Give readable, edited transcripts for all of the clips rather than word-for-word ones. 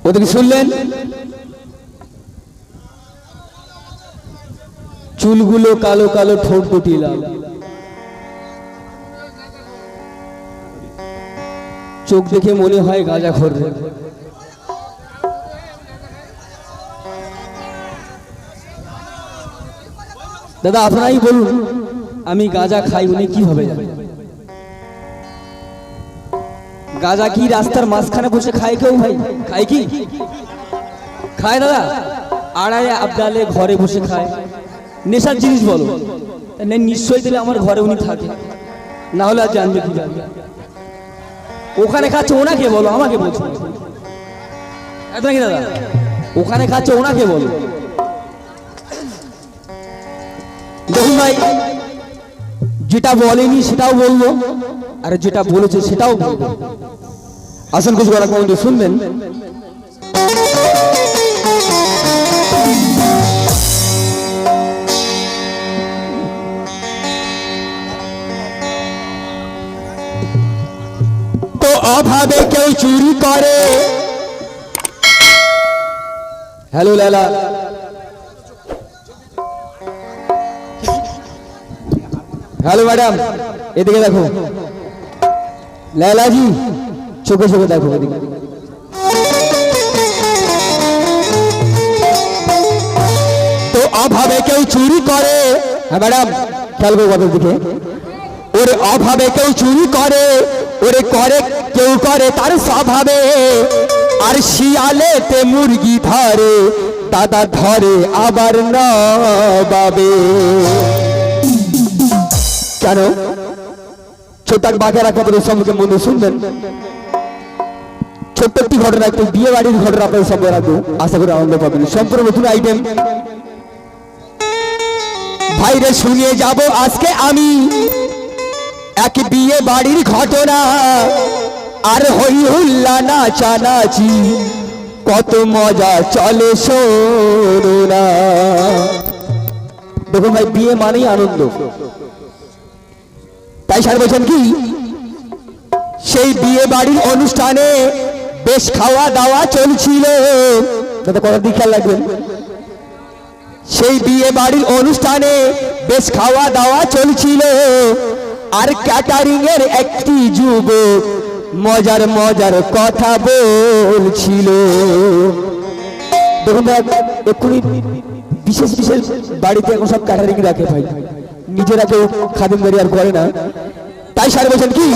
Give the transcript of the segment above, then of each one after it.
ওদিকে শুনলেন? চুলগুলো কালো কালো, ঠোঁট দুটি লাল, চোখ দেখে মনে হয় গাঁজাখোর। দাদা আপনারাই বলুন, আমি গাঁজা খাই, উনি কিভাবে জানেন? গাঁজা কি রাস্তার মাঝখানে বসে খায় কেউ? ভাই খায় কি? খায় দাদা? আড়ায় আবদালে ঘরে বসে খায়। নেশার জিনিস বলো, নিশ্চয়ই দিলে আমার ঘরে উনি থাকে, না হলে আর জানবে কি জানবে? ওখানে খাচ্ছে ওনাকে বলো, আমাকে বলছো নাকি দাদা? ওখানে খাচ্ছে ওনাকে বলো। দেখুন ভাই, যেটা বলেনি সেটাও বলবো, আর যেটা বলেছে সেটাও বলবো। আসুন কিছু কথা কমেন্টে শুনবেন। তো অভাবে কেউ চুরি করে। হ্যালো লালা, হ্যালো ম্যাডাম, এদিকে দেখো। লালাজি চোখে চোখে দেখো এদিকে। তো অভাবে কেউ চুরি করে। হ্যাঁ ম্যাডাম, খেয়াল করো কথার দিকে। ওরে অভাবে কেউ চুরি করে, ওরে করে কেউ করে তার স্বভাবে। আর শিয়ালেতে মুরগি ধরে, দাদা ধরে আবার নবাবে। কেন? ছোট্ট বাঘেরা কথাটা সম্মুখে মনে শুনবেন। ছোট্ট একটি ঘটনা, একটি বিয়ে বাড়ির ঘটনা আপনাদের সঙ্গে রাখবো, আশা করি আনন্দ পাবেন। সম্পূর্ণ নতুন আইটেম। ভাইরে শুনিয়ে যাব আজকে আমি এক বিয়ে বাড়ির ঘটনা। আর হই হুল্লা নাচানাচি, কত মজা চলে শোনো না। দেখুন ভাই, বিয়ে মানেই আনন্দ। তাই স্যার বলছেন কি, সেই বিয়ে বাড়ির অনুষ্ঠানে বেশ খাওয়া দাওয়া চলছিল। কথা দিকে খেয়াল রাখবেন। সেই বিয়ে বাড়ির অনুষ্ঠানে বেশ খাওয়া দাওয়া চলছিল। আর ক্যাটারিং এর একটি যুবক মজার মজার কথা বলছিল। দেখুন ভাই, এক্ষুনি বিশেষ বিশেষ বাড়িতে এখন সব ক্যাটারিং রাখে ভাই, নিজেরা কেউ খাদিমদারি আর করে না। তাই স্যার বলছেন কি,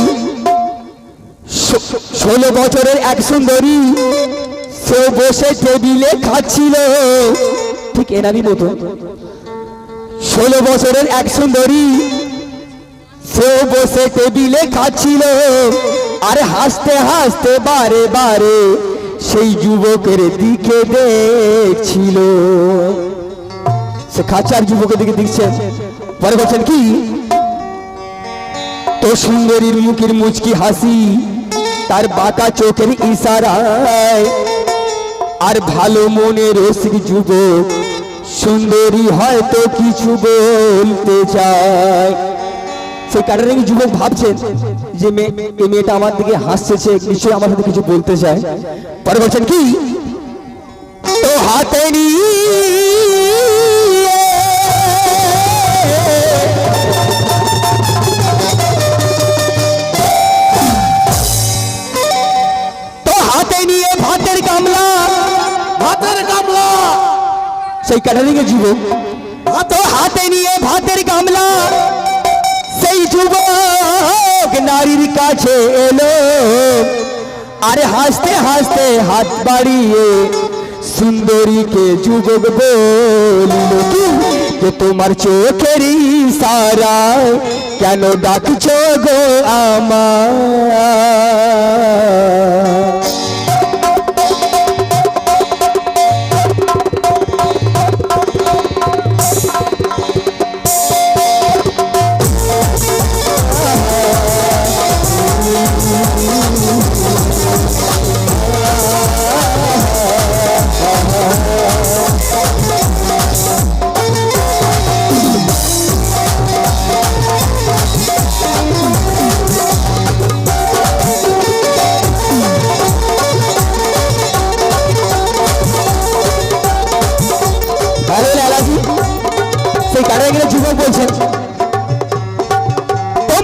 16 বছরের এক সুন্দরী, সে বসে টেবিলে খাচ্ছিল। ঠিক এনারই মতো 16 বছরের এক সুন্দরী, সে বসে টেবিলে খাচ্ছিল। আর হাসতে হাসতে বারে বারে সেই যুবকের দিকে দেখছিল। সে খাচ্ছে আর যুবকের দিকে দেখছে। পরে বলছেন কি, তো সুন্দরীর মুখের মুচকি হাসি, তার বাঁকা চোখের ইশারায়। আর ভালো মনের রসিক যুবক সুন্দরী হয়তো কিছু বলতে চায়। সেই ক্যাটারিং যুবক ভাবছেন যে মেয়েটা আমার দিকে হাসছে, নিশ্চয়ই আমার সাথে কিছু বলতে চায়। পরে বলছেন কি, তো হাতে নিয়ে ভাতের গামলা, সেই ক্যাটারিং এর যুবক হাতে নিয়ে ভাতের গামলা, সেই যুবক নারীর কাছে এলো। আরে হাসতে হাসতে হাত বাড়িয়ে সুন্দরীকে যুবক বলিল কি, যে তোমার চোখের ইশারায় কেন ডাকছো গো আমায়।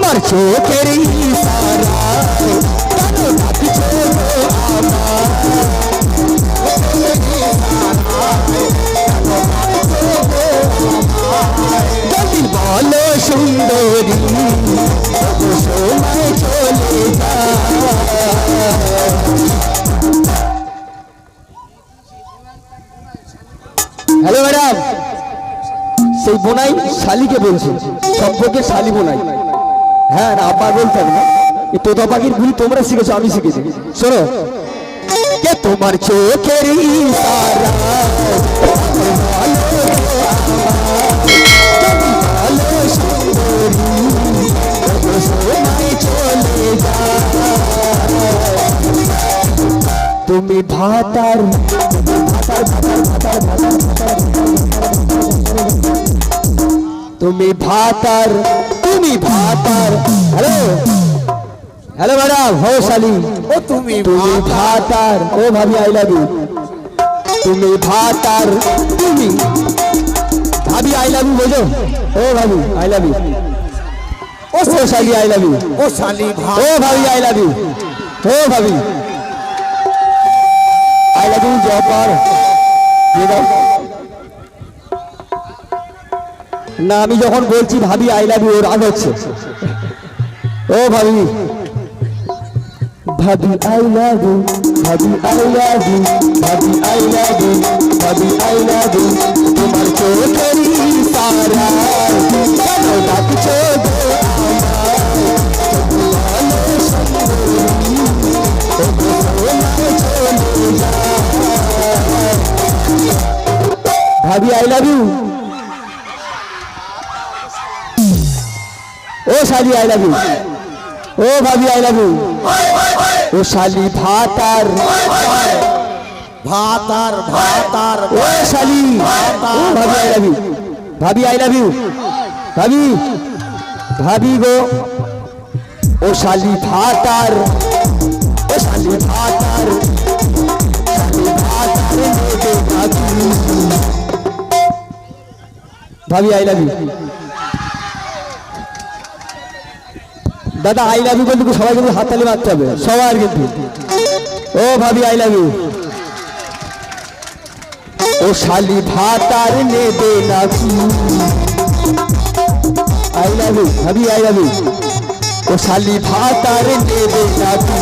তোমার চোখের ইশারায় কেন ডাকছো গো যদি বলো সুন্দরী তবু সময় চলে যায়। হ্যালো ম্যাডাম, সেই বোনাই শালিকে বলছে, সম্পর্কে শালি বোনাই। হ্যাঁ না আব্বা বলতে হবে না, এই তোতা পাখির গুলি তোমরা শিখেছো, আমি শিখেছি। শোনো, কে তোমার চোখের ইশারা তুমি ভাতার তুমি ভাতার তুমি ভাতার। হ্যালো হ্যালো ম্যাডাম, হো শালি, ও তুমি তুমি ভাতার। ও ভাবি আই লাভ ইউ। তুমি ভাতার, তুমি ভাবি আই লাভ ইউ বোঝো? ও ভাবি আই লাভ ইউ। ও শালি আই লাভ ইউ। ও শালি ও ভাবি আই লাভ ইউ। ও ভাবি আই লাভ ইউ। জপার না, আমি যখন বলছি ভাবি আই লাভ ইউ রাগ হচ্ছে। ও ভাবি ভাবি আই লাভ ইউ, ভাবি আই লাভ ইউ, ভাবি আই লাভ ইউ, ভাবি আই লাভ ইউ। তোমার চোখের ইশারা কেন ডাকছো গো ভাবি আই লাভ ইউ। ও শালি আই লাভ ইউ। ও ভাবি আই লাভ ইউ। ও শালি ভাতার ভাতার ভাতার ও শালি। ও ভাবি আই লাভ ইউ। ভাবি আই লাভ ইউ। ভাবি ভাবি গো। ও শালি ভাতার ও শালি ভাতার শালি ভাতার নেবে ভাবি। ভাবি আই লাভ ইউ। দাদা আই লাভ ইউ বলতে সবাই কিন্তু হাততালি মারতে হবে, সবার কিন্তু। ও ভাবি আই লাভ ইউ। ও শালি ভাতার নেবে নাকি। আই লাভ ইউ ভাবি আই লাভ ইউ। ও শালি ভাতার নেবে নাকি।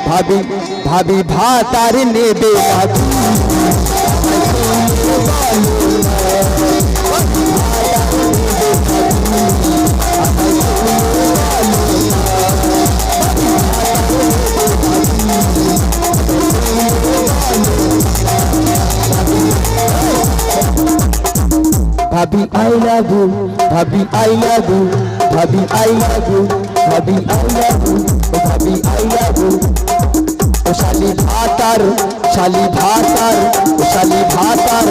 ভাবি ভাবি ভাতার নেবে নাকি। ভাবি আই লাভ ইউ, ভাবি আই লাভ ইউ, ভাবি আই লাভ ইউ, ভাবি আই লাভ ইউ, ভাবি আই লাভ ইউ। ও শালি ভাতার শালি ভাতার ও শালি ভাতার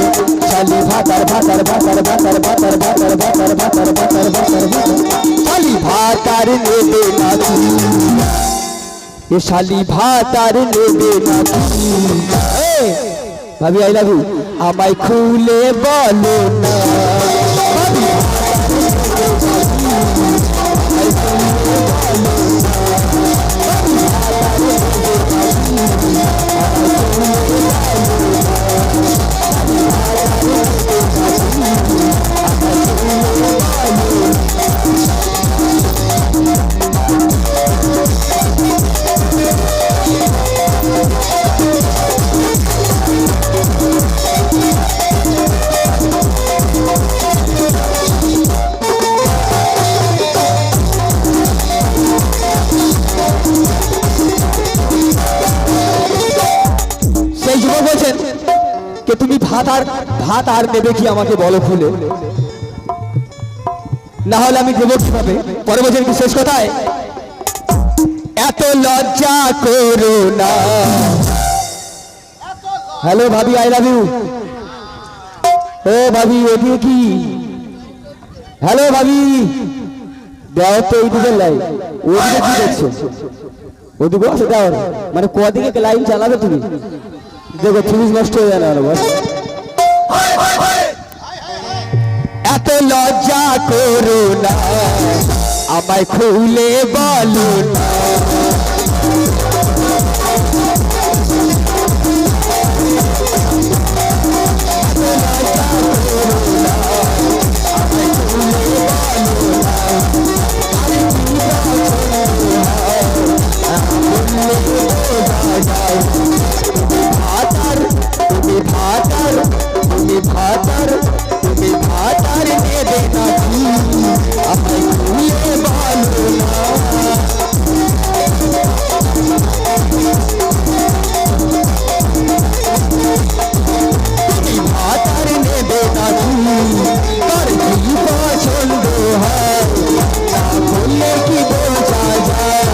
শালি ভাতার ভাতার ভাতার ভাতার ভাতার ভাতার ভাতার ভাতার ভাতার ভাতার শালি ভাতার নেবে নাকি। এ শালি ভাতার নেবে নাকি। ভাবি আই লাভ ইউ। আমায় খুলে বলো না ভাবি তুমি ভাত আর দেবে কি আমাকে বলো খুলে, না হলে আমি দেবো কিভাবে? পরে বলছেন কি শেষ কথায়, এত লজ্জা করো না। হ্যালো ভাবি আই লাভ ইউ। ও ভাবি ওদিকে কি? হ্যালো ভাবি দেও তো এইদিকে লাইন, ওদিকে কি দেখছো? ওদিকে আছে দাও, মানে কদিকে লাইন চালাবে তুমি? দেখো ফিউজ নষ্ট হয়ে যায় না বস। এত লজ্জা করো না আমায় খুলে বলো না ভাতার তুমি ভাতার তুমি ভাতার তুমি ভাতার নেবে নাকি আমায় খুলে বলো না তুমি ভাতার নেবে নাকি তোর কি পছন্দ হয় তা বললে কি বোঝা যায়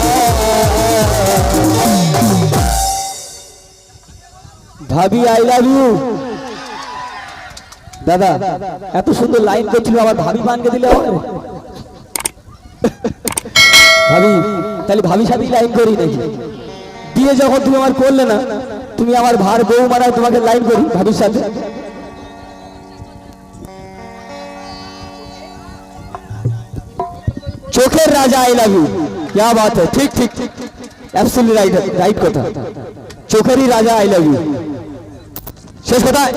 ভাবি আই লাভ ইউ দাদা এত সুন্দর লাইন করছিল আবার ভাবি বানকে দিলে হবে ভাবি তাহলে ভাবির সাথে লাইন করি নাকি দিয়ে যখন তুমি আমার করলে না তুমি আমার ভার বউ মারায় তোমাকে লাইন করি ভাবির সাথে চোখের রাজা আই লাভ ইউ क्या बात है ठीक ठीक एब्सोल्युटली राइट राइट কথা চোখেরই রাজা আই লাভ ইউ শেষ কথায়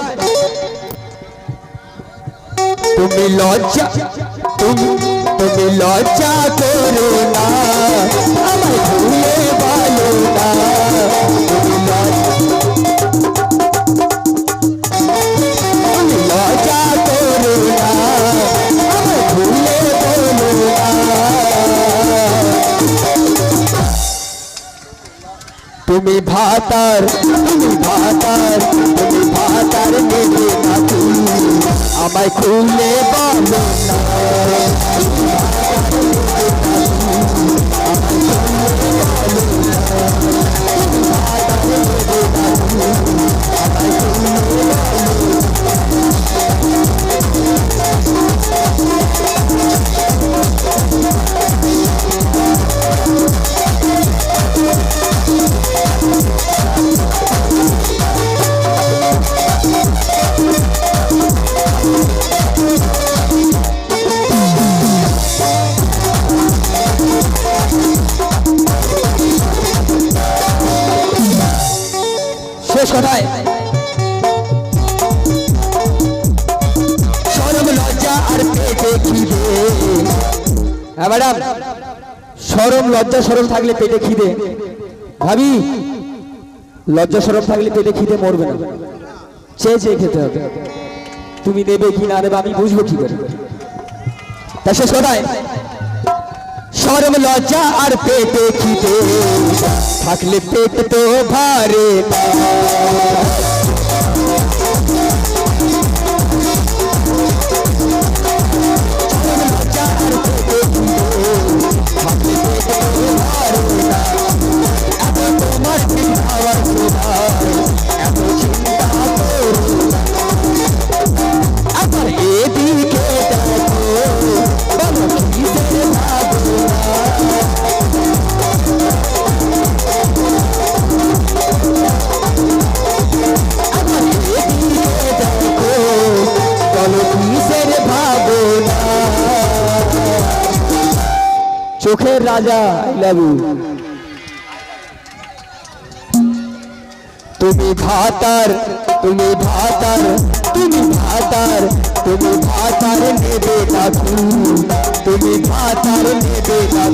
তুমি লজ্জা তুমি লজ্জা করো না আমায় ভুলে বলো না তুমি লজ্জা করো না আমায় ভুলে বলো না তুমি ভাতার তুমি ভাতার তুমি ভাতার নেবে না তুমি আমায় খুলে বলো না শেষ কথায় শরম লজ্জা আর পেটে খিদে হ্যাঁ ম্যাডাম শরম লজ্জা শরম থাকলে পেটে খিদে ভাবি লজ্জা শরম থাকলে পেটে খিদে মরবে না চেয়ে চেয়ে খেতে হবে তুমি দেবে কি না দেবে আমি বুঝবো কি করে তা শেষ কথায় শরম লজ্জা আর পেটে খিদে থাকলে পেট তো ভারে চোখের রাজা আই লাভ ইউ তুমি ভাতার তুমি ভাতার তুমি ভাতার তুমি ভাতার নেবে না তুমি ভাতার নেবে না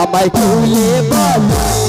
আমায় খুলে বলো